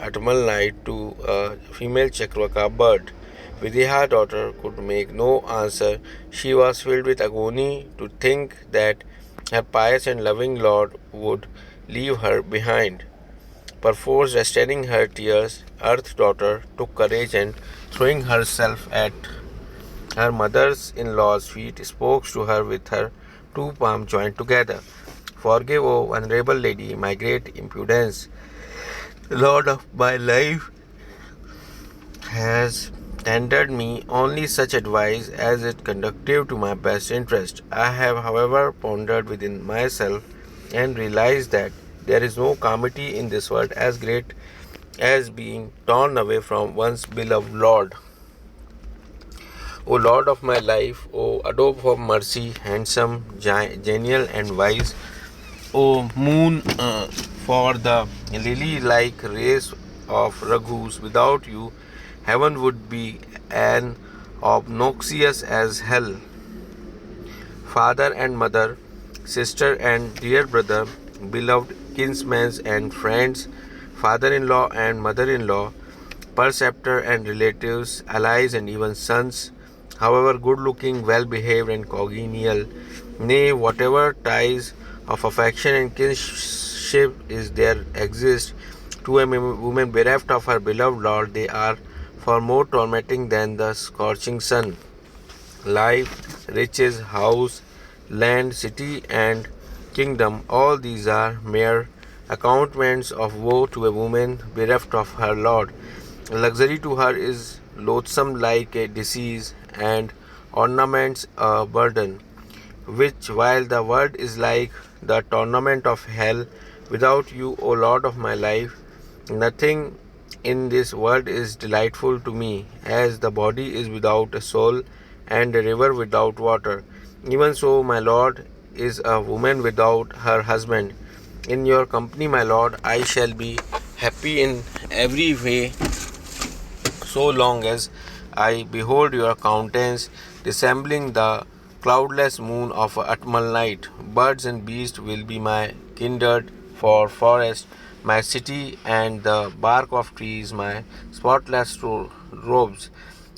autumnal night to a female Chakraka bird. Vidya's daughter could make no answer. She was filled with agony to think that her pious and loving lord would leave her behind. Perforce restraining her tears, Earth's daughter took courage and, throwing herself at her mother-in-law's feet, spoke to her with her two palms joined together. Forgive, O venerable lady, my great impudence. The Lord of my life has tendered me only such advice as is conducive to my best interest. I have, however, pondered within myself and realized that there is no calamity in this world as great as being torn away from one's beloved Lord. O Lord of my life, O Adobe of mercy, handsome, genial, and wise, O moon for the lily-like rays of Raghus, without you, heaven would be an obnoxious as hell. Father and mother, sister and dear brother, beloved kinsmen and friends, father-in-law and mother-in-law, preceptor and relatives, allies and even sons, however good-looking, well-behaved and congenial, nay, whatever ties of affection and kinship is there exist, to a woman bereft of her beloved Lord, they are far more tormenting than the scorching sun. Life, riches, house, land, city, and kingdom, all these are mere accountments of woe to a woman bereft of her Lord. Luxury to her is loathsome like a disease, and ornaments a burden, which while the world is like the torment of hell, without you, O Lord of my life, nothing in this world is delightful to me, as the body is without a soul and a river without water. Even so, my Lord is a woman without her husband. In your company, my Lord, I shall be happy in every way so long as I behold your countenance resembling the cloudless moon of autumnal night. Birds and beasts will be my kindred for forest, my city, and the bark of trees my spotless robes,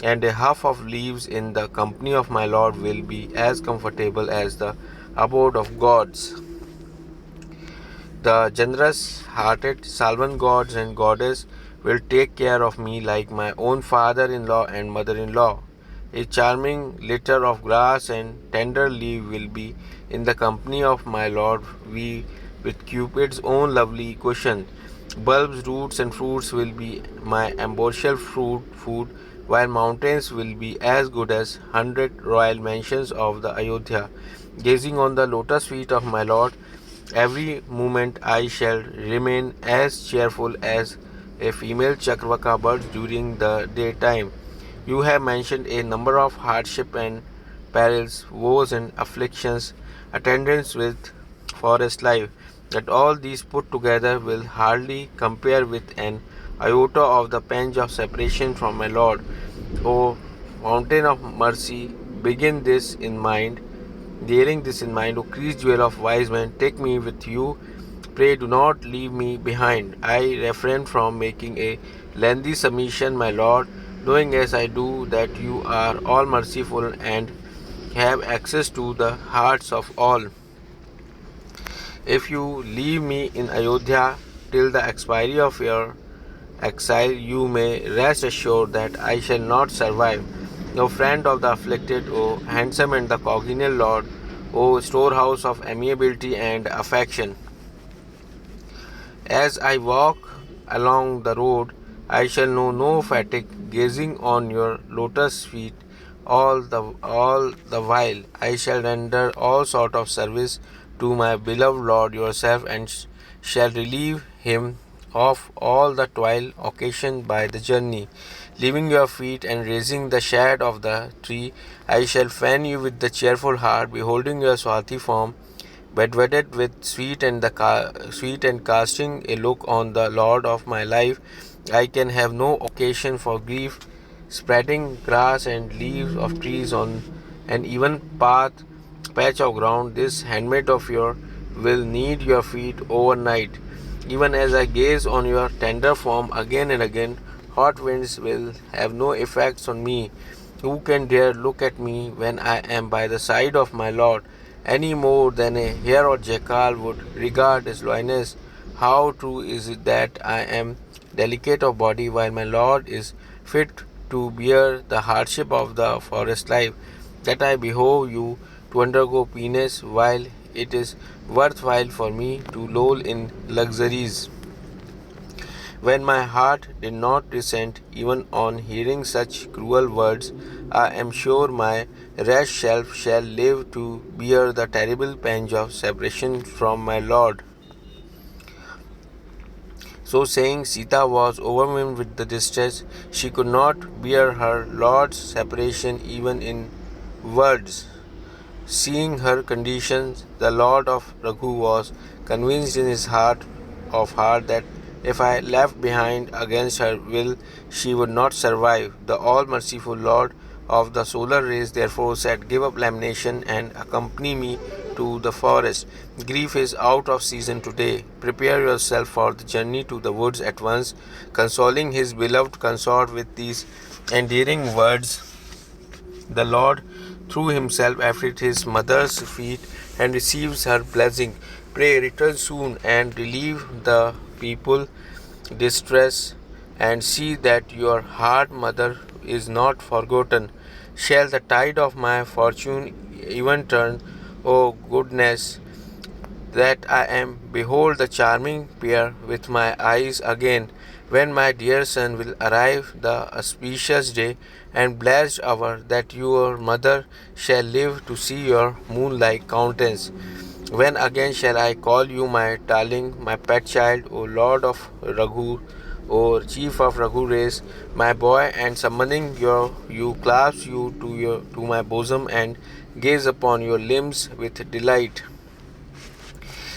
and a half of leaves in the company of my Lord will be as comfortable as the abode of gods. The generous hearted Salvan gods and goddess will take care of me like my own father in law and mother in law. A charming litter of grass and tender leaf will be in the company of my Lord, we with Cupid's own lovely cushion. Bulbs, roots, and fruits will be my ambrosial food, while mountains will be as good as 100 royal mansions of the Ayodhya. Gazing on the lotus feet of my Lord, every moment I shall remain as cheerful as a female Chakravaka bird during the daytime. You have mentioned a number of hardship and perils, woes and afflictions, attendants with forest life, that all these put together will hardly compare with an iota of the pange of separation from my Lord. O fountain of mercy, begin this in mind. Bearing this in mind, O Christ jewel of wise men, take me with you. Pray do not leave me behind. I refrain from making a lengthy submission, my Lord, knowing as I do that you are all merciful and have access to the hearts of all. If you leave me in Ayodhya till the expiry of your exile, you may rest assured that I shall not survive. O friend of the afflicted, O handsome and the congenial Lord, O storehouse of amiability and affection, as I walk along the road, I shall know no fatigue gazing on your lotus feet all the while. I shall render all sort of service to my beloved Lord yourself, and shall relieve him of all the toil occasioned by the journey. Leaving your feet and raising the shade of the tree, I shall fan you with the cheerful heart, beholding your swarthy form, bedwetted with sweet and casting a look on the Lord of my life. I can have no occasion for grief. Spreading grass and leaves of trees on an even patch of ground, this handmaid of yours will knead your feet overnight. Even as I gaze on your tender form again and again, hot winds will have no effects on me. Who can dare look at me when I am by the side of my Lord, any more than a hare or jackal would regard his loneliness? How true is it that I am delicate of body while my Lord is fit to bear the hardship of the forest life, that I behoove you to undergo penance while it is worthwhile for me to loll in luxuries. When my heart did not dissent even on hearing such cruel words, I am sure my rash self shall live to bear the terrible pangs of separation from my Lord. So saying, Sita was overwhelmed with the distress. She could not bear her Lord's separation even in words. Seeing her condition, the Lord of Raghu was convinced in his heart that if I left behind against her will, she would not survive. The all-merciful Lord of the solar race therefore said, Give up lamentation and accompany me to the forest. Grief is out of season today. Prepare yourself for the journey to the woods at once. Consoling his beloved consort with these endearing words, the Lord threw himself at his mother's feet and receives her blessing. Pray, return soon and relieve the people distress, and see that your hard mother is not forgotten. Shall the tide of my fortune even turn? O goodness, that I am behold the charming pair with my eyes again, when my dear son will arrive the auspicious day and blessed hour that your mother shall live to see your moon-like countenance. When again shall I call you my darling, my pet child, O Lord of Raghu, O Chief of Raghu race, my boy, and summoning you clasp you to my bosom and gaze upon your limbs with delight.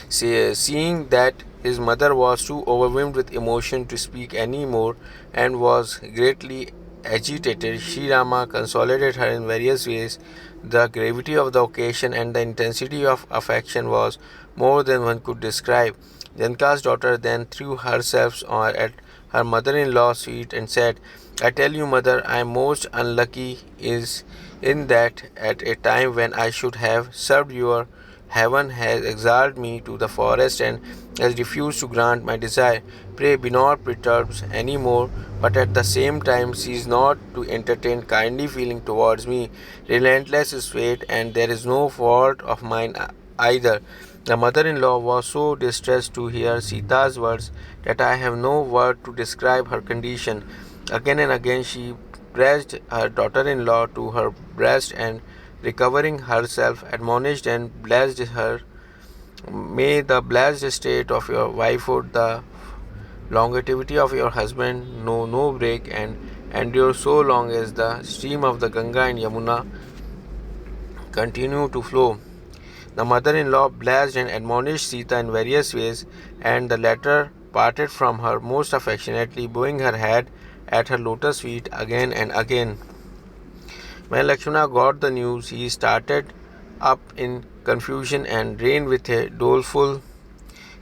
Seeing that his mother was too overwhelmed with emotion to speak any more and was greatly agitated, Sri Rama consolated her in various ways. The gravity of the occasion and the intensity of affection was more than one could describe. Janaka's daughter then threw herself at her mother-in-law's feet and said, I tell you, mother, I am most unlucky is in that at a time when I should have served your heaven has exiled me to the forest and has refused to grant my desire. Pray be not perturbed any more, but at the same time cease not to entertain kindly feeling towards me. Relentless is fate, and there is no fault of mine either. The mother-in-law was so distressed to hear Sita's words that I have no word to describe her condition. Again and again she pressed her daughter-in-law to her breast and recovering herself, admonished and blessed her. May the blessed state of your wifehood, the longevity of your husband, know no break and endure so long as the stream of the Ganga and Yamuna continue to flow. The mother-in-law blessed and admonished Sita in various ways, and the latter parted from her most affectionately, bowing her head at her lotus feet again and again. When Lakshmana got the news, he started up in confusion and ran with a doleful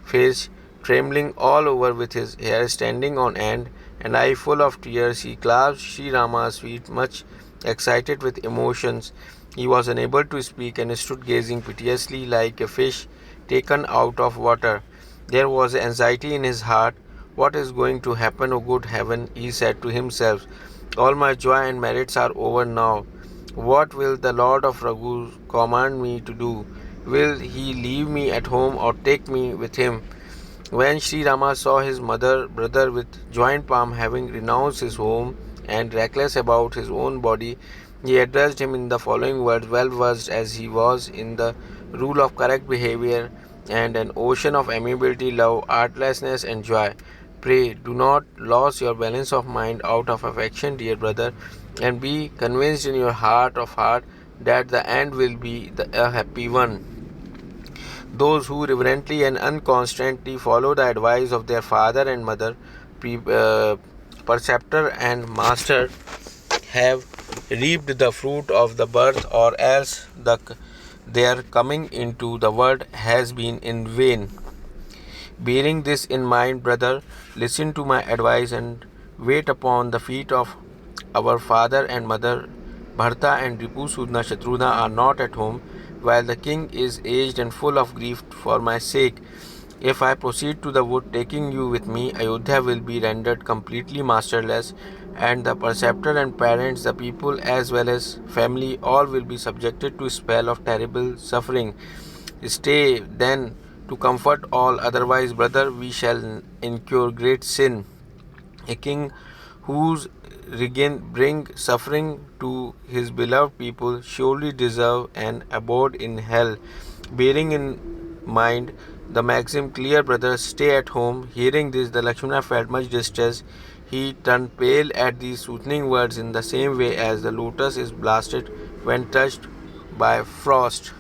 face, trembling all over with his hair standing on end, and eye full of tears. He clasped Sri Rama's feet, much excited with emotions. He was unable to speak and stood gazing piteously like a fish taken out of water. There was anxiety in his heart. What is going to happen, O good heaven? He said to himself. All my joy and merits are over now. What will the Lord of Raghu command me to do? Will he leave me at home or take me with him? When Sri Rama saw his brother with joint palm having renounced his home and reckless about his own body, he addressed him in the following words, well versed as he was in the rule of correct behavior and an ocean of amiability, love, artlessness, and joy. Pray do not lose your balance of mind out of affection, dear brother, and be convinced in your heart of heart that the end will be a happy one. Those who reverently and unconstantly follow the advice of their father and mother, preceptor and master, have reaped the fruit of the birth, or else their coming into the world has been in vain. Bearing this in mind, brother, listen to my advice and wait upon the feet of our father and mother. Bharta and Ripu Sudna Shatruna are not at home, while the king is aged and full of grief for my sake. If I proceed to the wood taking you with me, Ayodhya will be rendered completely masterless, and the preceptor and parents, the people as well as family, all will be subjected to a spell of terrible suffering. Stay then to comfort all, otherwise, brother, we shall incur great sin. A king whose reign bring suffering to his beloved people surely deserve an abode in hell. Bearing in mind the maxim, clear brother, stay at home. Hearing this, the Lakshmana felt much distressed. He turned pale at these soothing words in the same way as the lotus is blasted when touched by frost.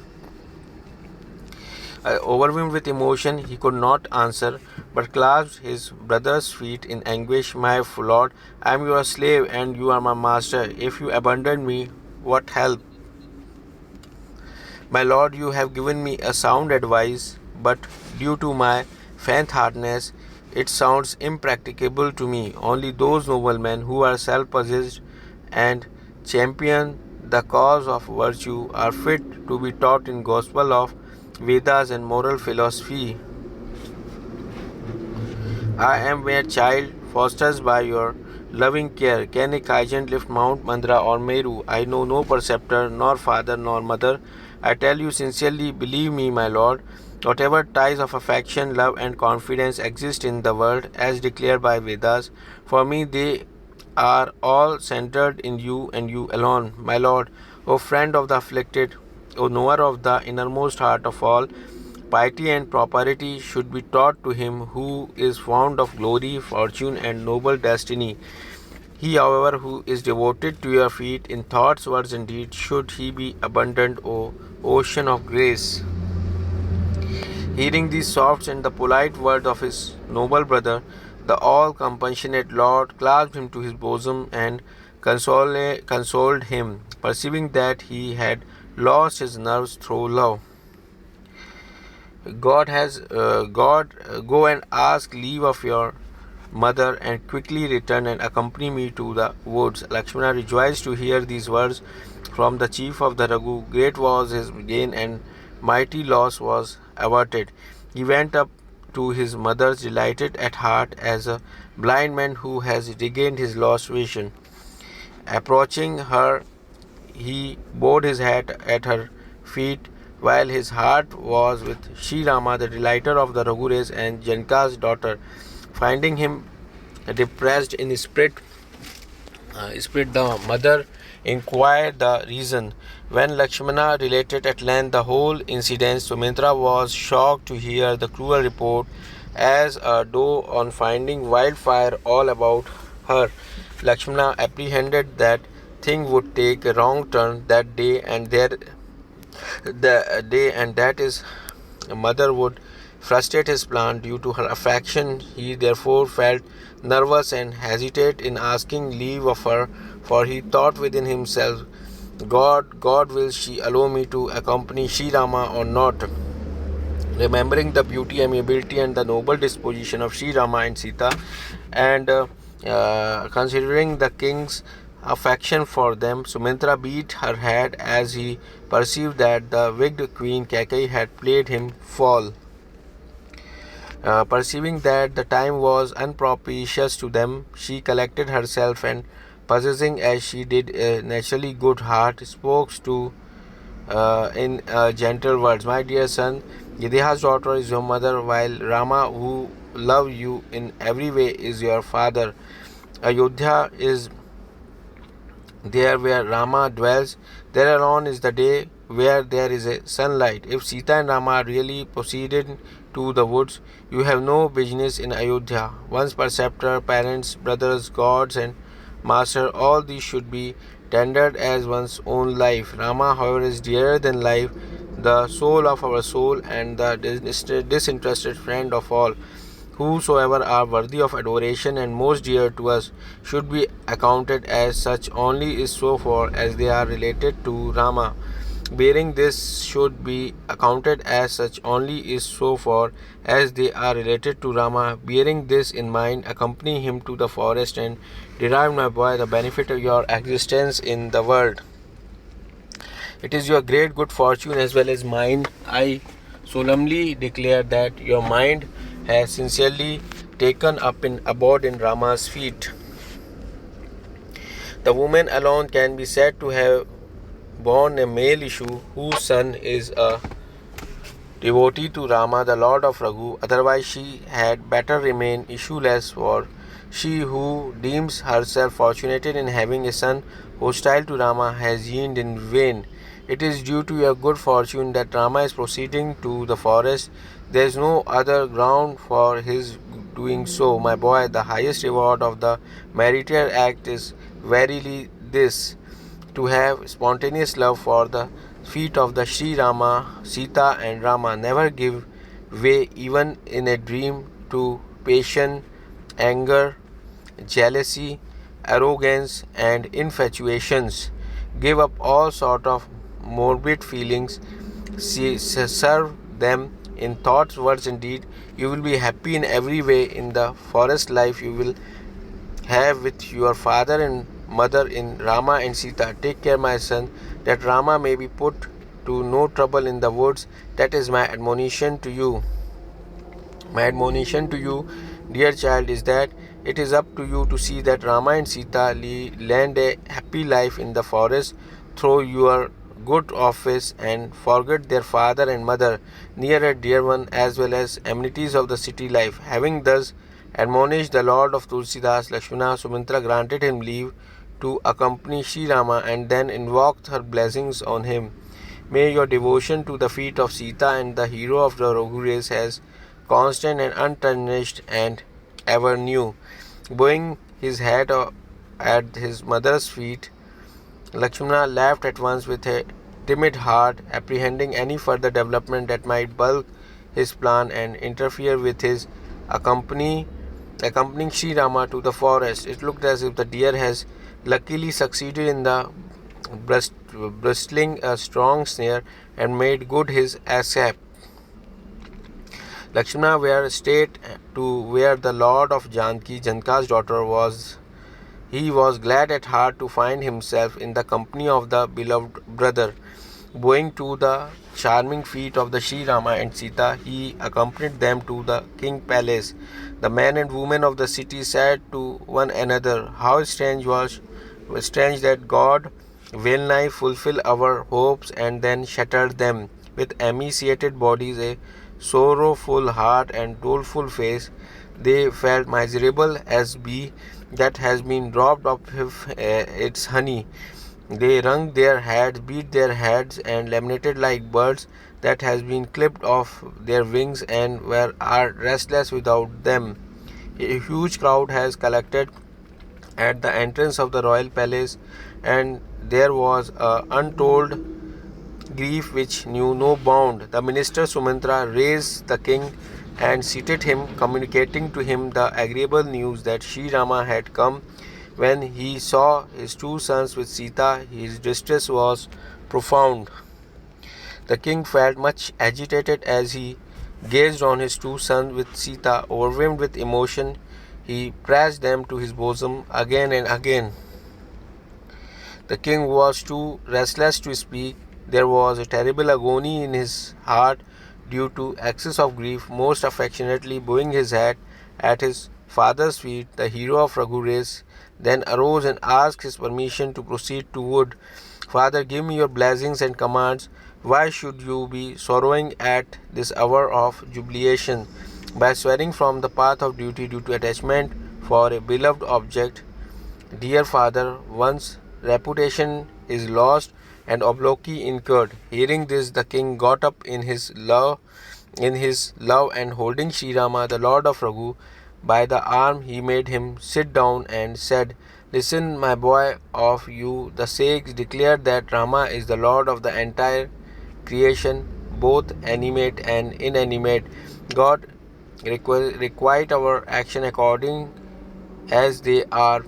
Overwhelmed with emotion, he could not answer, but clasped his brother's feet in anguish. My lord, I am your slave and you are my master. If you abandon me, what help? My lord, you have given me a sound advice, but due to my faint-heartedness, it sounds impracticable to me. Only those noblemen who are self-possessed and champion the cause of virtue are fit to be taught in gospel of Vedas and moral philosophy. I am mere child, fostered by your loving care. Can a Kaijan lift Mount Mandra or Meru? I know no preceptor, nor father, nor mother. I tell you sincerely, believe me, my lord, whatever ties of affection, love, and confidence exist in the world, as declared by Vedas, for me they are all centered in you and you alone, my lord, O friend of the afflicted, O knower of the innermost heart of all. Piety and propriety should be taught to him who is fond of glory, fortune, and noble destiny. He, however, who is devoted to your feet in thoughts, words, and deeds, should he be abundant, O ocean of grace. Hearing these soft and the polite words of his noble brother, the all compassionate Lord clasped him to his bosom and consoled him, perceiving that he had lost his nerves through love. Go and ask leave of your mother and quickly return and accompany me to the woods. Lakshmana rejoiced to hear these words from the chief of the Raghu. Great was his gain and mighty loss was averted. He went up to his mother delighted at heart as a blind man who has regained his lost vision. Approaching her, he bowed his head at her feet, while his heart was with Sri Rama, the delighter of the Raghures and Janaka's daughter. Finding him depressed in spirit, the mother inquired the reason. When Lakshmana related at length the whole incident, Sumitra was shocked to hear the cruel report. As a doe on finding wildfire all about her, Lakshmana apprehended that thing would take a wrong turn that day, and that his mother would frustrate his plan due to her affection. He therefore felt nervous and hesitated in asking leave of her, for he thought within himself, God, will she allow me to accompany Sri Rama or not? Remembering the beauty, amiability, and the noble disposition of Sri Rama and Sita, and considering the king's affection for them, Sumitra beat her head as he perceived that the wicked queen Kaikeyi had played him false. Perceiving that the time was unpropitious to them, she collected herself and, possessing as she did a naturally good heart, spoke to in gentle words, my dear son, Yidhiha's daughter is your mother, while Rama, who loves you in every way, is your father. Ayodhya is there where Rama dwells. There alone is the day where there is a sunlight. If Sita and Rama really proceeded to the woods, you have no business in Ayodhya. One's preceptor, parents, brothers, gods, and master, all these should be tendered as one's own life. Rama, however, is dearer than life, the soul of our soul, and the disinterested friend of all. Whosoever are worthy of adoration and most dear to us should be accounted as such only is so far as they are related to Rama. bearing this should be accounted as such only is so far as they are related to Rama. Bearing this in mind, accompany him to the forest and derive, my boy, the benefit of your existence in the world. It is your great good fortune as well as mine. I solemnly declare that your mind has sincerely taken up in abode in Rama's feet. The woman alone can be said to have born a male issue whose son is a devotee to Rama, the Lord of Raghu. Otherwise, she had better remain issueless, for she who deems herself fortunate in having a son hostile to Rama has yearned in vain. It is due to your good fortune that Rama is proceeding to the forest. There is no other ground for his doing so, my boy. The highest reward of the meritorious act is verily this: to have spontaneous love for the feet of the Sri Rama, Sita, and Rama. Never give way, even in a dream, to passion, anger, jealousy, arrogance, and infatuations. Give up all sort of morbid feelings. Serve them in thoughts, words, and deed. You will be happy in every way. In the forest life, you will have with your father and mother in Rama and Sita. Take care, my son, that Rama may be put to no trouble in the woods. That is my admonition to you. My admonition to you, dear child, is that it is up to you to see that Rama and Sita land a happy life in the forest through your good office, and forget their father and mother, near and dear one, as well as amenities of the city life. Having thus admonished the Lord of Tulsidas, Lakshmana, Sumitra granted him leave to accompany Sri Rama and then invoked her blessings on him. May your devotion to the feet of Sita and the hero of the Raghu race as constant and untarnished and ever new. Bowing his head at his mother's feet, Lakshmana left at once with a timid heart, apprehending any further development that might balk his plan and interfere with his accompanying Sri Rama to the forest. It looked as if the deer has luckily succeeded in the bristling a strong snare and made good his escape. Lakshmana were straight to where the Lord of Janka's daughter, was. He was glad at heart to find himself in the company of the beloved brother. Bowing to the charming feet of the Sri Rama and Sita, he accompanied them to the king's palace. The men and women of the city said to one another, "How strange that God well nigh fulfill our hopes and then shattered them." With emaciated bodies, a sorrowful heart, and doleful face, they felt miserable as bee that has been robbed of its honey. They wrung their heads, beat their heads, and lamented like birds that has been clipped off their wings and are restless without them. A huge crowd has collected at the entrance of the royal palace, and there was untold grief which knew no bound. The minister Sumitra raised the king and seated him, communicating to him the agreeable news that Sri Rama had come. When he saw his two sons with Sita, his distress was profound. The king felt much agitated as he gazed on his two sons with Sita. Overwhelmed with emotion, he pressed them to his bosom again and again. The king was too restless to speak. There was a terrible agony in his heart due to excess of grief. Most affectionately bowing his head at his father's feet, the hero of Raghu race then arose and asked his permission to proceed to wood. "Father, give me your blessings and commands. Why should you be sorrowing at this hour of jubilation? By swearing from the path of duty due to attachment for a beloved object, dear father, one's reputation is lost and obloquy incurred." Hearing this, the king got up in his love, and holding Sri Rama, the Lord of Raghu, by the arm, he made him sit down and said, "Listen, my boy, of you the sages declare that Rama is the Lord of the entire creation, both animate and inanimate. God requite our action according as they are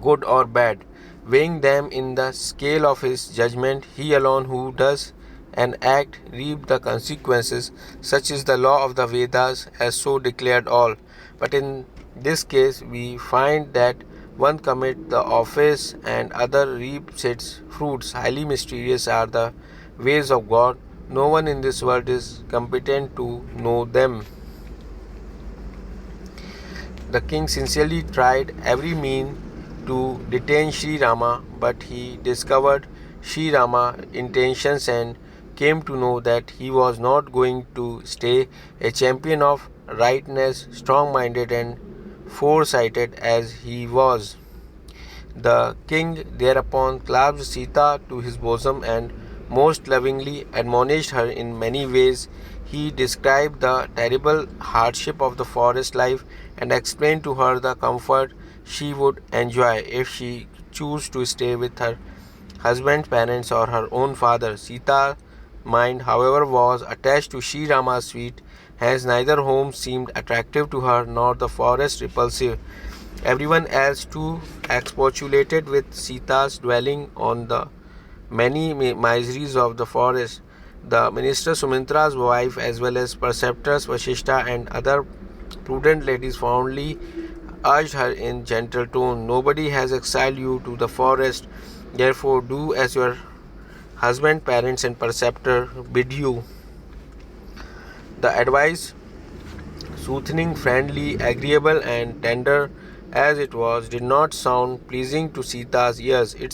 good or bad. weighing them in the scale of his judgment. He alone who does an act reap the consequences. Such is the law of the Vedas, as so declared all. But in this case, we find that one commits the office and other reaps its fruits. Highly mysterious are the ways of God. No one in this world is competent to know them. The king sincerely tried every means to detain Sri Rama, but he discovered Sri Rama's intentions and came to know that he was not going to stay a champion of rightness, strong-minded and foresighted as he was. The king thereupon clasped Sita to his bosom and most lovingly admonished her in many ways. He described the terrible hardship of the forest life and explained to her the comfort she would enjoy if she chose to stay with her husband's parents or her own father. Sita's mind, however, was attached to Sri Rama's suite, hence neither home seemed attractive to her nor the forest repulsive. Everyone else too expostulated with Sita's dwelling on the many miseries of the forest. The minister Sumitra's wife, as well as preceptors Vashishta and other prudent ladies, fondly urged her in gentle tone, "Nobody has exiled you to the forest, therefore do as your husband, parents, and preceptor bid you." The advice, soothing, friendly, agreeable, and tender as it was, did not sound pleasing to Sita's ears. It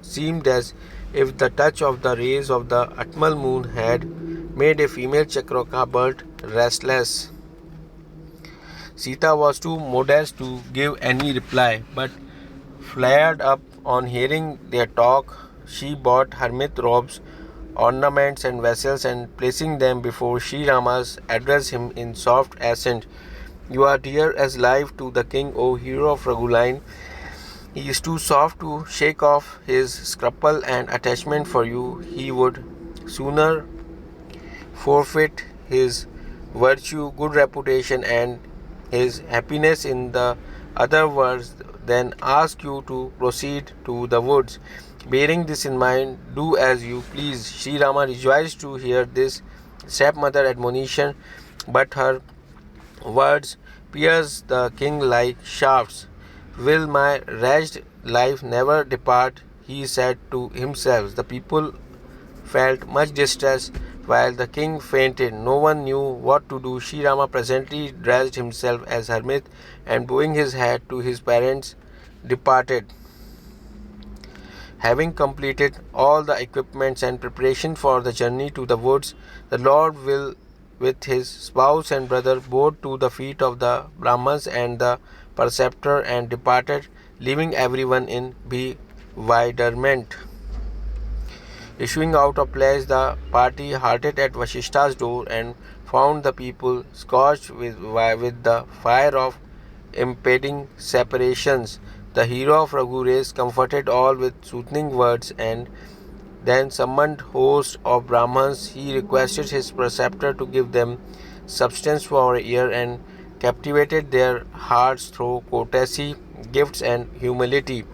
seemed as if the touch of the rays of the Atmal moon had made a female Chakraka bird restless. Sita was too modest to give any reply, but flared up on hearing their talk. She bought hermit robes, ornaments, and vessels, and placing them before Sri Rama's, addressed him in soft accent. "You are dear as life to the king, O hero of Raghuline. He is too soft to shake off his scruple and attachment for you. He would sooner forfeit his virtue, good reputation, and his happiness in the other words than ask you to proceed to the woods. Bearing this in mind, do as you please." Sri Rama rejoiced to hear this stepmother admonition, but her words pierced the king like shafts. "Will my wretched life never depart?" he said to himself. The people felt much distress, while the king fainted. No one knew what to do. Sri Rama presently dressed himself as hermit and, bowing his head to his parents, departed. Having completed all the equipments and preparation for the journey to the woods, the Lord will with his spouse and brother bowed to the feet of the Brahmans and the preceptor and departed, leaving everyone in bewilderment. Issuing out of place, the party halted at Vashishta's door and found the people scorched with the fire of impending separations. The hero of Raghu race comforted all with soothing words and then summoned host of Brahmans. He requested his preceptor to give them substance for a year and captivated their hearts through courtesy, gifts, and humility.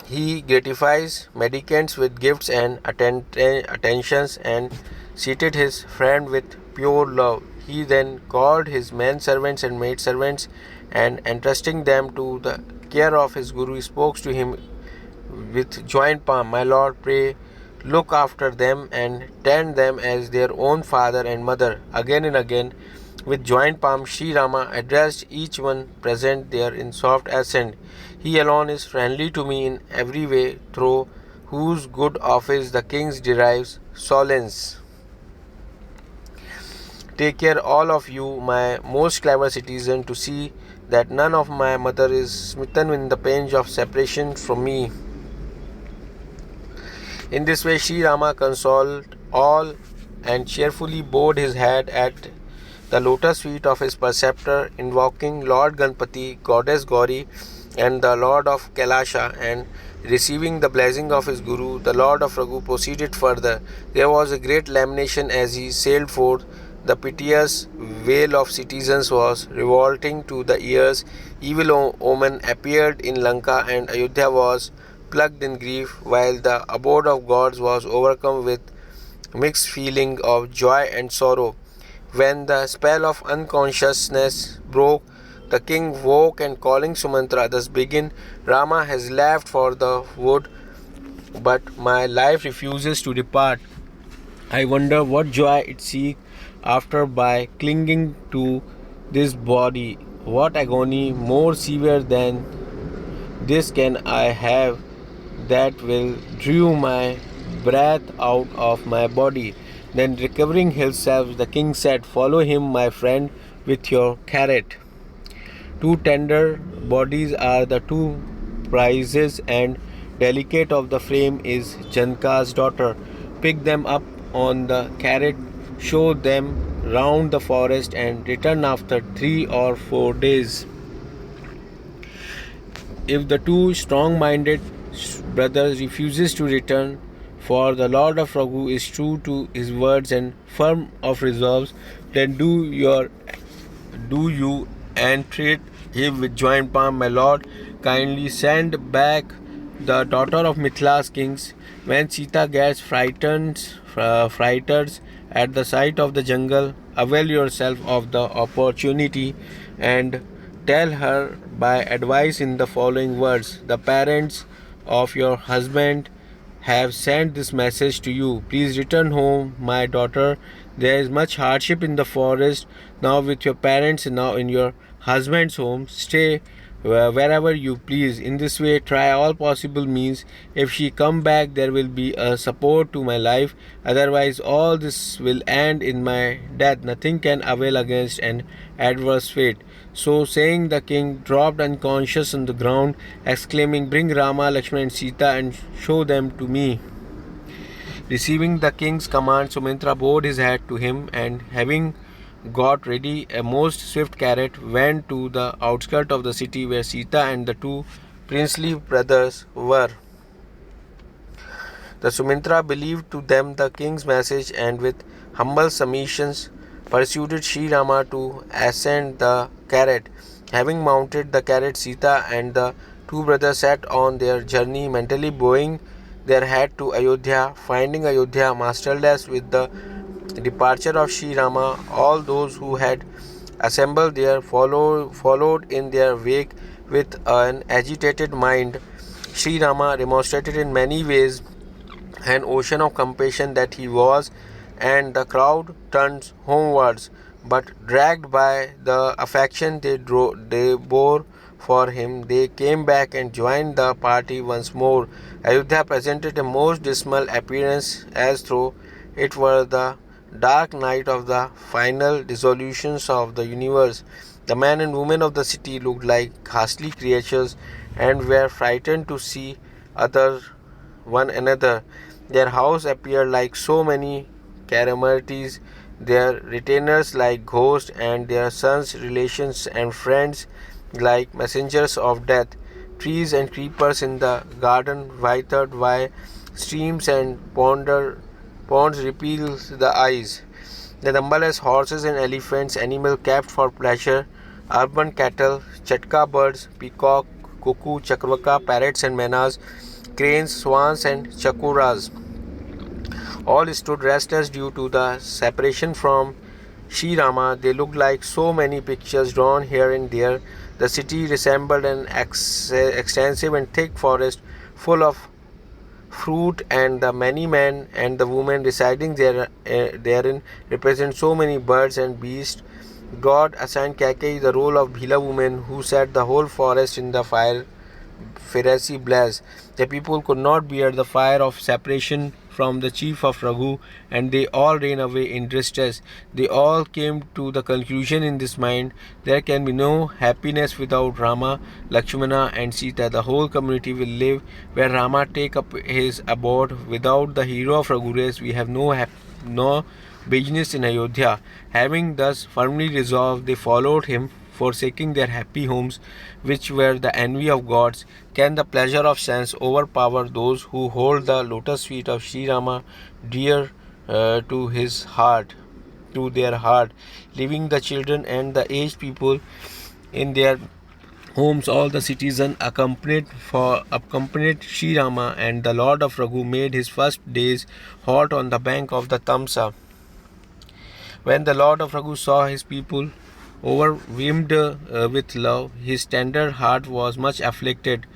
He gratifies mendicants with gifts and attentions and seated his friend with pure love. He then called his men servants and maid servants and, entrusting them to the care of his Guru, spoke to him with joined palm. "My Lord, pray look after them and tend them as their own father and mother." Again and again, with joined palm, Sri Rama addressed each one present there in soft accent. "He alone is friendly to me in every way, through whose good office the king derives solace. Take care, all of you, my most clever citizen, to see that none of my mother is smitten in the pain of separation from me." In this way, Sri Rama consoled all and cheerfully bowed his head at the lotus feet of his preceptor, invoking Lord Ganpati, Goddess Gauri, and the Lord of Kailasha, and receiving the blessing of his Guru. The Lord of Raghu proceeded further. There was a great lamentation as he sailed forth. The piteous wail of citizens was revolting to the ears. Evil omen appeared in Lanka, and Ayodhya was plugged in grief, while the abode of gods was overcome with mixed feeling of joy and sorrow. When the spell of unconsciousness broke, the king woke and calling Sumantra, thus begin, Rama has left for the wood, but my life refuses to depart. I wonder what joy it seeks after by clinging to this body. What agony more severe than this can I have that will drew my breath out of my body? Then recovering himself, the king said, follow him, my friend, with your carrot. Two tender bodies are the two prizes, and delicate of the frame is Janka's daughter. Pick them up on the carrot, show them round the forest, and return after 3 or 4 days. If the two strong-minded brothers refuses to return, for the Lord of Raghu is true to his words and firm of resolves, then do you and treat him with joint palm, my lord. Kindly send back the daughter of Mithila's kings. When Sita gets frightened at the sight of the jungle, avail yourself of the opportunity and tell her by advice in the following words. The parents of your husband have sent this message to you. Please return home, my daughter. There is much hardship in the forest. Now with your parents and now in your husband's home. Stay wherever you please. In this way, try all possible means. If she come back, there will be a support to my life. Otherwise, all this will end in my death. Nothing can avail against an adverse fate. So saying, the king dropped unconscious on the ground, exclaiming, bring Rama, Lakshmana and Sita and show them to me. Receiving the king's command, Sumantra bowed his head to him, and having got ready a most swift chariot, went to the outskirts of the city where Sita and the two princely brothers were. The Sumantra believed to them the king's message, and with humble submissions persuaded Sri Rama to ascend the chariot. Having mounted the chariot, Sita and the two brothers set on their journey, mentally bowing their head to Ayodhya. Finding Ayodhya masterless with the departure of Sri Rama, all those who had assembled there followed in their wake with an agitated mind. Sri Rama remonstrated in many ways, an ocean of compassion that he was, and the crowd turned homewards, but dragged by the affection they bore for him, they came back and joined the party once more. Ayodhya presented a most dismal appearance, as though it were the dark night of the final dissolutions of the universe. The men and women of the city looked like ghastly creatures, and were frightened to see one another. Their house appeared like so many calamarities, their retainers like ghosts, and their sons, relations, and friends like messengers of death. Trees and creepers in the garden withered, while streams and ponds repelled the eyes. The numberless horses and elephants, animals kept for pleasure, urban cattle, chatka birds, peacock, cuckoo, chakravaka, parrots and manas, cranes, swans and chakuras, all stood restless due to the separation from Sri Rama. They looked like so many pictures drawn here and there. The city resembled an extensive and thick forest full of fruit, and the many men and the women residing therein represent so many birds and beasts. God assigned Kaikeyi the role of Bhila woman, who set the whole forest in the fiery blaze. The people could not bear the fire of separation from the chief of Raghu, and they all ran away in distress. They all came to the conclusion in this mind: there can be no happiness without Rama, Lakshmana and Sita. The whole community will live where Rama take up his abode. Without the hero of Raghu race, we have no business in Ayodhya. Having thus firmly resolved, they followed him, forsaking their happy homes, which were the envy of gods. Can the pleasure of sense overpower those who hold the lotus feet of Sri Rama dear to his heart? to their heart, leaving the children and the aged people in their homes. All the citizens accompanied Sri Rama, and the Lord of Raghu made his first day's halt on the bank of the Tamsa. When the Lord of Raghu saw his people overwhelmed with love, his tender heart was much afflicted.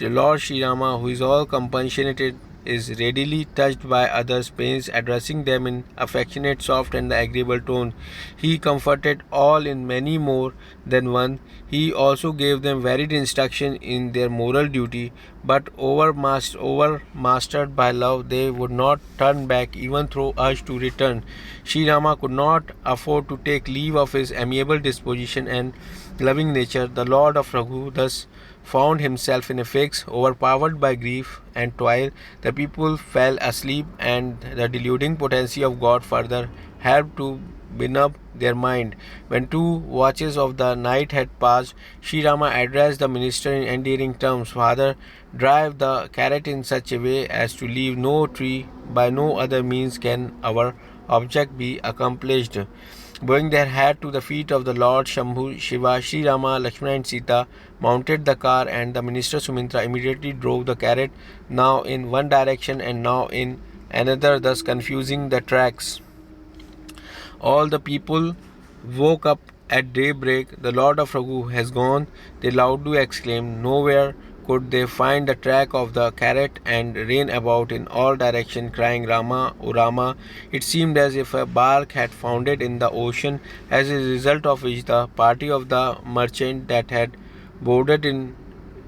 Lord Sri Rama, who is all compassionate, is readily touched by others' pains, addressing them in affectionate, soft, and agreeable tones. He comforted all in many more than one. He also gave them varied instruction in their moral duty, but overmastered by love, they would not turn back even through urge to return. Sri Rama could not afford to take leave of his amiable disposition and loving nature. The Lord of Raghu thus found himself in a fix, overpowered by grief and toil. The people fell asleep, and the deluding potency of God further helped to benumb their mind. When 2 watches of the night had passed, Sri Rama addressed the minister in endearing terms. Father, drive the chariot in such a way as to leave no tree. By no other means can our object be accomplished. Bowing their head to the feet of the Lord Shambhu, Shiva, Sri Rama, Lakshmana and Sita mounted the car, and the minister Sumintra immediately drove the chariot, now in one direction and now in another, thus confusing the tracks. All the people woke up at daybreak. The Lord of Raghu has gone, they loudly exclaimed. Nowhere could they find the track of the chariot, and ran about in all directions, crying, Rama, O Rama. It seemed as if a bark had foundered in the ocean, as a result of which the party of the merchant that had boarded in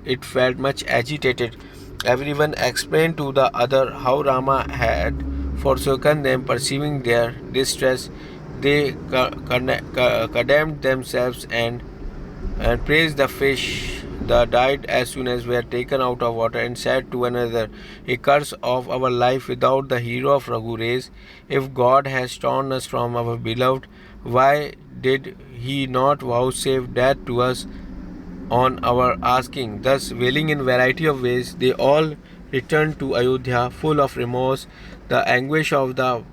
it felt much agitated. Everyone explained to the other how Rama had forsaken them. Perceiving their distress, they condemned themselves and praised the fish that died as soon as we were taken out of water, and said to another, a curse of our life without the hero of Raghu race. If God has torn us from our beloved, why did he not vouchsafe death to us on our asking? Thus, wailing in variety of ways, they all returned to Ayodhya full of remorse. The anguish of the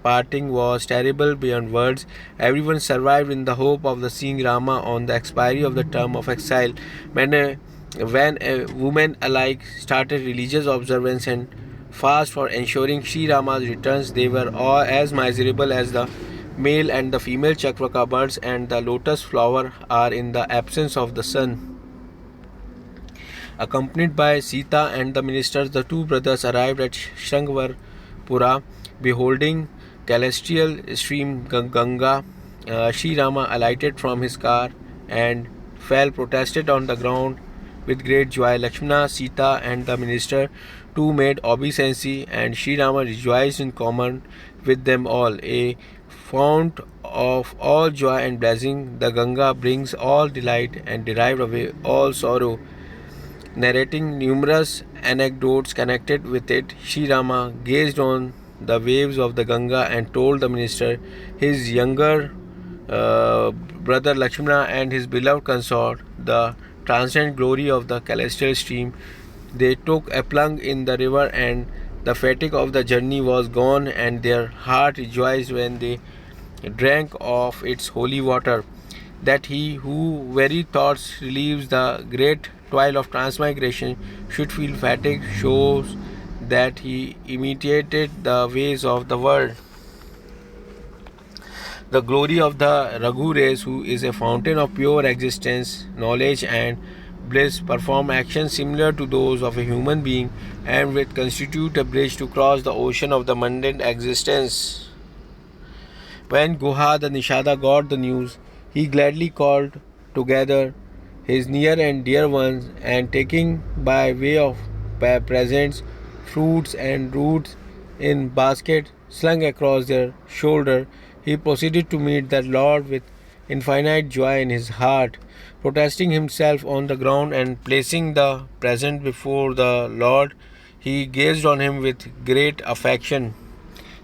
parting was terrible beyond words. Everyone survived in the hope of the seeing Rama on the expiry of the term of exile. When a woman alike started religious observance and fast for ensuring Sri Rama's returns, they were all as miserable as the male and the female chakraka birds and the lotus flower are in the absence of the sun. Accompanied by Sita and the ministers, the 2 brothers arrived at Shrangvarpura. Beholding celestial stream Ganga, Sri Rama alighted from his car and fell prostrate on the ground with great joy. Lakshmana, Sita, and the minister too made obeisance, and Sri Rama rejoiced in common with them all. A fount of all joy and blessing, the Ganga brings all delight and drives away all sorrow. Narrating numerous anecdotes connected with it, Sri Rama gazed on the waves of the Ganga and told the minister, his younger brother Lakshmana and his beloved consort, the transcendent glory of the celestial stream. They took a plunge in the river, and the fatigue of the journey was gone, and their heart rejoiced when they drank of its holy water. That he who very thoughts relieves the great toil of transmigration should feel fatigue shows that he imitated the ways of the world. The glory of the Raghu race, who is a fountain of pure existence, knowledge, and bliss, perform actions similar to those of a human being, and which constitute a bridge to cross the ocean of the mundane existence. When Guha the Nishada got the news, he gladly called together his near and dear ones, and taking by way of presents, fruits and roots in basket slung across their shoulder, he proceeded to meet the Lord with infinite joy in his heart. Protesting himself on the ground and placing the present before the Lord, he gazed on him with great affection.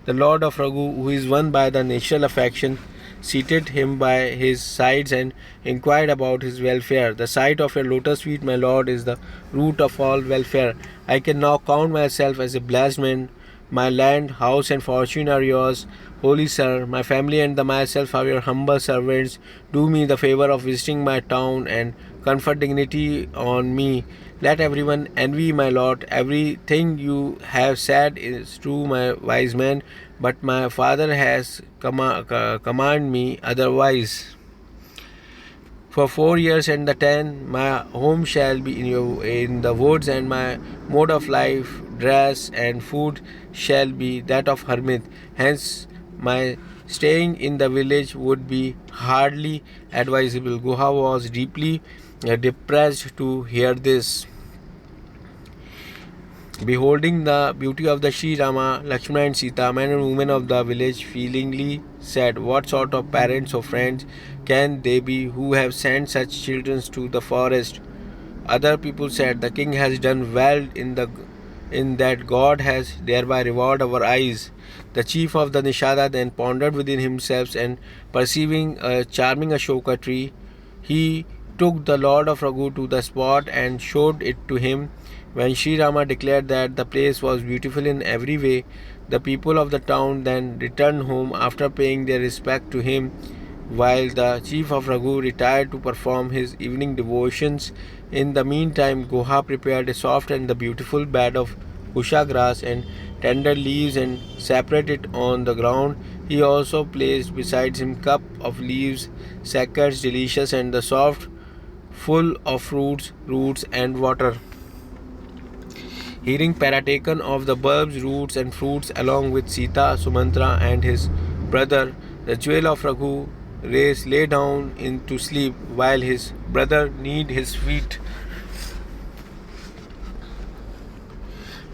The Lord of Raghu, who is won by the natural affection, seated him by his sides and inquired about his welfare. The sight of your lotus feet, my lord, is the root of all welfare. I can now count myself as a blessed man, My land, house, and fortune are yours. Holy sir, my family and myself are your humble servants. Do me the favor of visiting my town and confer dignity on me. Let everyone envy my lot. Everything you have said is true, my wise man, but my father has commanded me otherwise. For 4 years and the 10, my home shall be in the woods, and my mode of life, dress, and food shall be that of hermit. Hence, my staying in the village would be hardly advisable. Guha was deeply depressed to hear this. Beholding the beauty of the Sri Rama, Lakshmana, and Sita, men and women of the village feelingly said, "What sort of parents or friends can they be who have sent such children to the forest?" Other people said, "The king has done well in that God has thereby rewarded our eyes." The chief of the Nishada then pondered within himself, and perceiving a charming Ashoka tree, he took the Lord of Raghu to the spot and showed it to him. When Sri Rama declared that the place was beautiful in every way, the people of the town then returned home after paying their respect to him, while the chief of Raghu retired to perform his evening devotions. In the meantime, Goha prepared a soft and the beautiful bed of kusha grass and tender leaves and separated it on the ground. He also placed beside him cup of leaves, sacchards delicious and the soft, full of fruits, roots, and water. Hearing partaken of the bulbs, roots, and fruits along with Sita, Sumantra, and his brother, the jewel of Raghu, Race lay down into sleep while his brother kneaded his feet.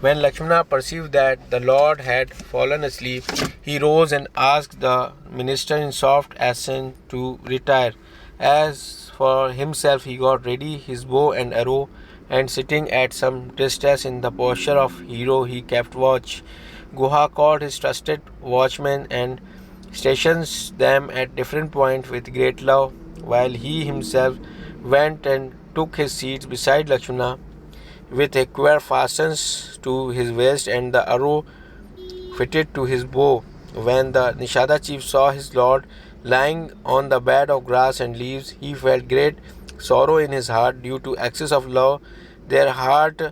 When Lakshmana perceived that the Lord had fallen asleep, he rose and asked the minister in soft accent to retire. As for himself, he got ready his bow and arrow, and sitting at some distance in the posture of hero, he kept watch. Guha called his trusted watchmen and stationed them at different points with great love, while he himself went and took his seat beside Lakshmana with a quiver fastened to his waist and the arrow fitted to his bow. When the Nishada chief saw his lord lying on the bed of grass and leaves, he felt great sorrow in his heart due to excess of love. Their heart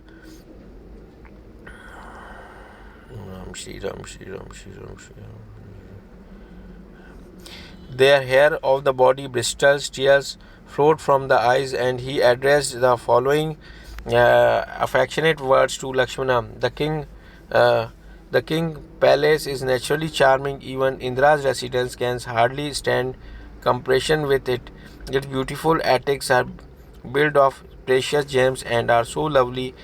Their hair of the body bristles, tears flowed from the eyes, and he addressed the following affectionate words to Lakshmana. The king palace is naturally charming. Even Indra's residence can hardly stand comparison with it. Its beautiful attics are built of precious gems and are so lovely,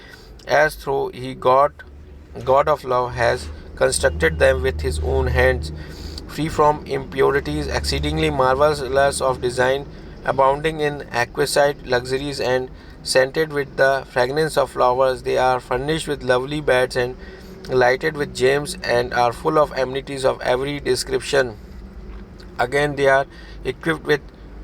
as though God of love, has constructed them with his own hands, free from impurities, exceedingly marvelous of design, abounding in exquisite luxuries, and scented with the fragrance of flowers. They are furnished with lovely beds and lighted with gems, and are full of amenities of every description. Again, they are equipped with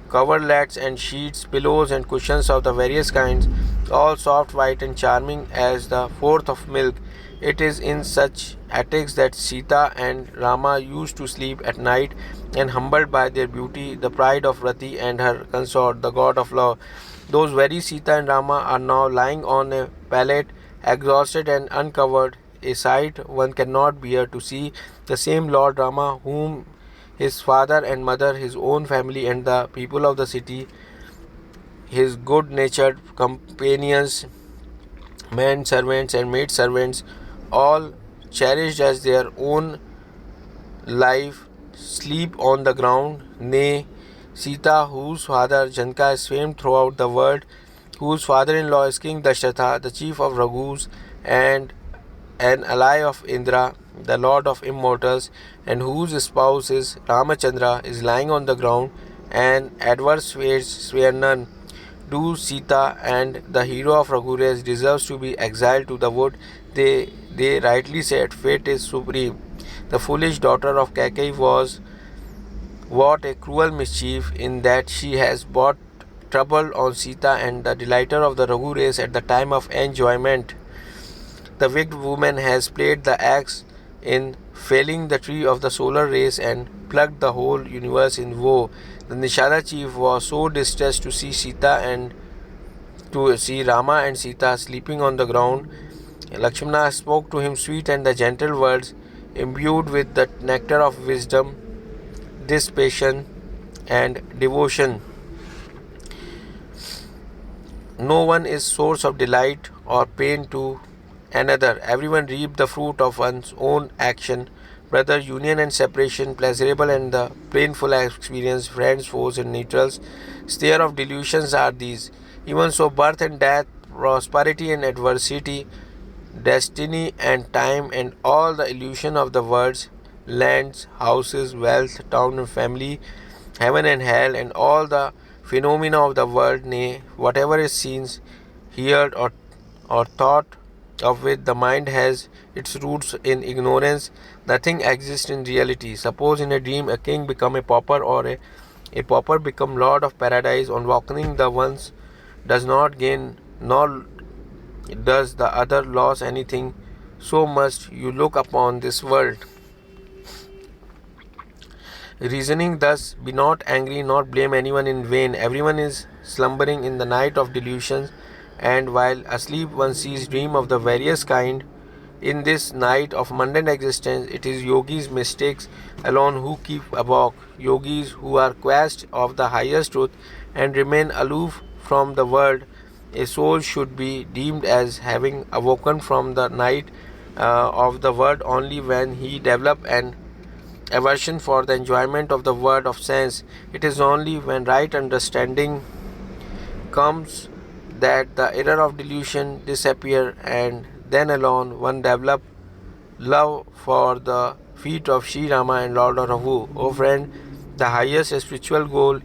coverlets and sheets, pillows, and cushions of the various kinds, all soft, white, and charming as the fourth of milk. It is in such attics that Sita and Rama used to sleep at night, and humbled by their beauty, the pride of Rati and her consort, the god of love. Those very Sita and Rama are now lying on a pallet, exhausted and uncovered, a sight one cannot bear to see. The same Lord Rama, whom his father and mother, his own family, and the people of the city, his good natured companions, men servants, and maid servants, all cherished as their own life, sleep on the ground. Nay, Sita, whose father Janka is famed throughout the world, whose father in law is King Dashratha, the chief of Raghus, and an ally of Indra, the lord of immortals, and whose spouse is Ramachandra, is lying on the ground, and adverse fates spare none. Do Sita and the hero of Raghura's deserves to be exiled to the wood? They rightly said, fate is supreme. The foolish daughter of Kaikeyi was what a cruel mischief in that she has brought trouble on Sita and the delighter of the Raghu race at the time of enjoyment. The wicked woman has played the axe in felling the tree of the solar race and plugged the whole universe in woe. The Nishada chief was so distressed to see Rama and Sita sleeping on the ground. Lakshmana spoke to him sweet and the gentle words, imbued with the nectar of wisdom, dissipation, and devotion. No one is source of delight or pain to another. Everyone reap the fruit of one's own action. Brother, union and separation, pleasurable and the painful experience, friends, foes, and neutrals. Stare of delusions are these. Even so, birth and death, prosperity and adversity, destiny and time, and all the illusion of the worlds, lands, houses, wealth, town and family, heaven and hell, and all the phenomena of the world, nay, whatever is seen, heard, or thought of which the mind has its roots in ignorance, nothing exists in reality. Suppose in a dream a king become a pauper, or a pauper become lord of paradise. On awakening, the one does not gain, nor does the other lose anything. So must you look upon this world. Reasoning thus, be not angry, nor blame anyone in vain. Everyone is slumbering in the night of delusions, and while asleep one sees dream of the various kind. In this night of mundane existence, it is yogis' mistakes alone who keep awake. Yogis who are quest of the highest truth and remain aloof from the world. A soul should be deemed as having awoken from the night of the world only when he develop an aversion for the enjoyment of the world of sense. It is only when right understanding comes that the error of delusion disappear, and then alone one develop love for the feet of Sri Rama and Lord Raghu. O friend, the highest spiritual goal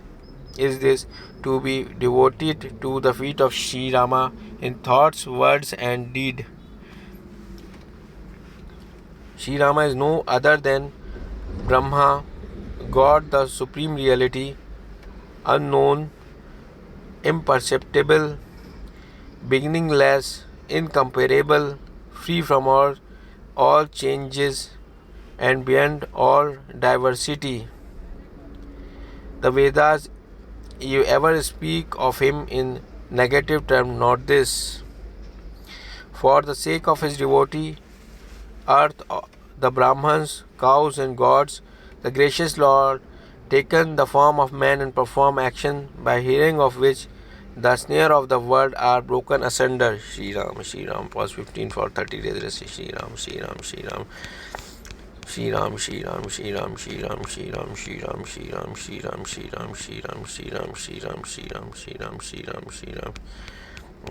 is this, to be devoted to the feet of Sri Rama in thoughts, words, and deed. Sri Rama is no other than Brahma, God, the supreme reality, unknown, imperceptible, beginningless, incomparable, free from all changes, and beyond all diversity. The Vedas you ever speak of him in negative terms, not this. For the sake of his devotee, earth, the Brahmans, cows, and gods, the gracious Lord, taken the form of man and perform action by hearing of which the snare of the world are broken asunder. ShriRam Pause 15 for 30 days. ShriRam, ShriRam, ShriRam. ShriRam, ShriRam, ShriRam, ShriRam, ShriRam, ShriRam, ShriRam, ShriRam, ShriRam, ShriRam, ShriRam, ShriRam, ShriRam, ShriRam, ShriRam, ShriRam.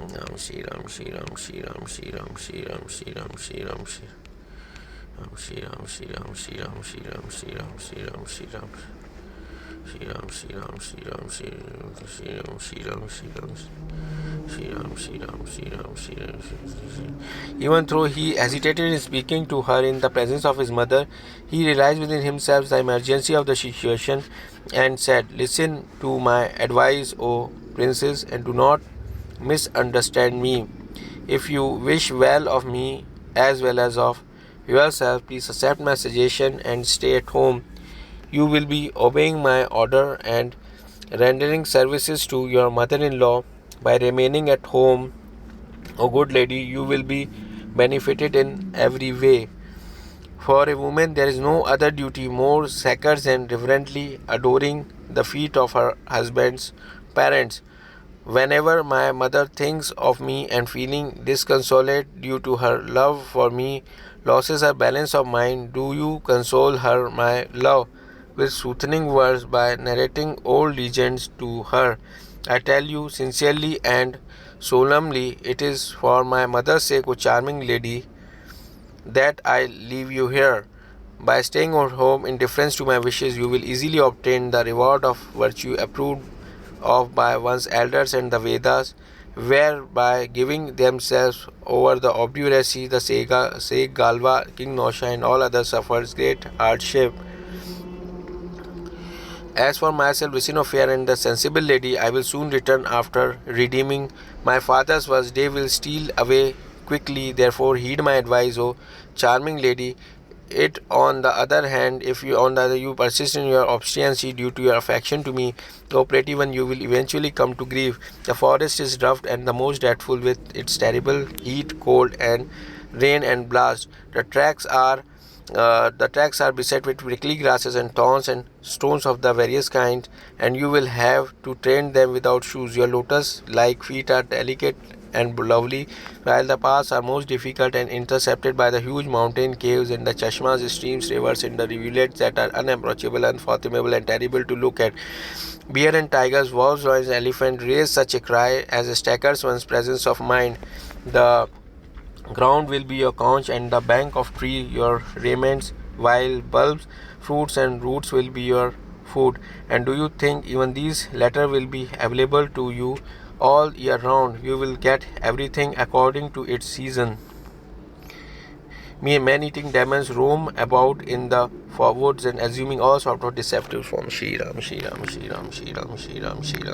Ram ShriRam, ShriRam, ShriRam, ShriRam, ShriRam, ShriRam, ShriRam, ShriRam, ShriRam, ShriRam, ShriRam, ShriRam, ShriRam, ShriRam. ShriRam, ShriRam, ShriRam, ShriRam, ShriRam, ShriRam, ShriRam, ShriRam, ShriRam, ShriRam. Even though he hesitated in speaking to her in the presence of his mother, he realized within himself the emergency of the situation and said, "Listen to my advice, O princess, and do not misunderstand me. If you wish well of me as well as of yourself, please accept my suggestion and stay at home. You will be obeying my order and rendering services to your mother-in-law by remaining at home. O good lady, you will be benefited in every way. For a woman there is no other duty more sacred than reverently adoring the feet of her husband's parents. Whenever my mother thinks of me and feeling disconsolate due to her love for me, loses her balance of mind, do you console her, my love, with soothing words by narrating old legends to her. I tell you sincerely and solemnly, it is for my mother's sake, O charming lady, that I leave you here. By staying at home in deference to my wishes, you will easily obtain the reward of virtue approved of by one's elders and the Vedas, whereby giving themselves over the obduracy, the Seg Galva, King Nosha, and all others suffers great hardship. As for myself, listen of fair and the sensible lady, I will soon return after redeeming my father's words. Day will steal away quickly, therefore heed my advice, O charming lady. it on the other hand, if you on the other you persist in your obstinacy due to your affection to me, O pretty one, you will eventually come to grief. The forest is rough and the most dreadful, with its terrible heat, cold, and rain and blast. The tracks are beset with prickly grasses and thorns and stones of the various kinds, and you will have to tread them without shoes. Your lotus-like feet are delicate and lovely, while the paths are most difficult and intercepted by the huge mountain caves and the chashmas, streams, rivers, and the rivulets that are unapproachable, unfathomable, and terrible to look at. Bear and tigers, wolves, lions, elephant raise such a cry as staggers one's presence of mind. The ground will be your couch and the bank of tree your raiments, while bulbs, fruits, and roots will be your food. And do you think even these latter will be available to you all year round? You will get everything according to its season. Man-eating demons roam about in the woods and assuming all sorts of deceptive forms. Shri Ram, Shri Ram, Shri Ram, Shri Ram, Shri Ram, Shri Ram.